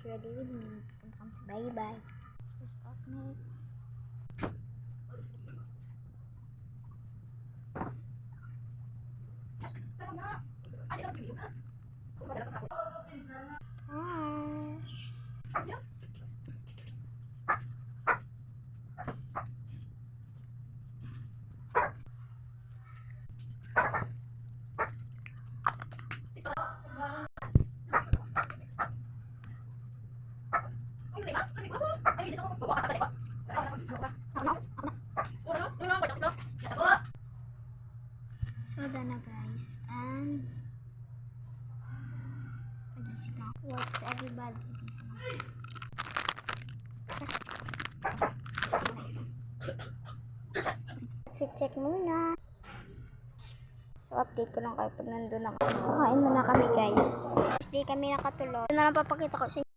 get ready with me. Come bye-bye. First off, mate. So, done na guys. And nag-isip na ako. Whoops, everybody dito. Check muna. So, update ko lang kayo pag nandun ako. Kakain muna kami guys. Hindi kami nakatulog. Ito na lang papakita ko sa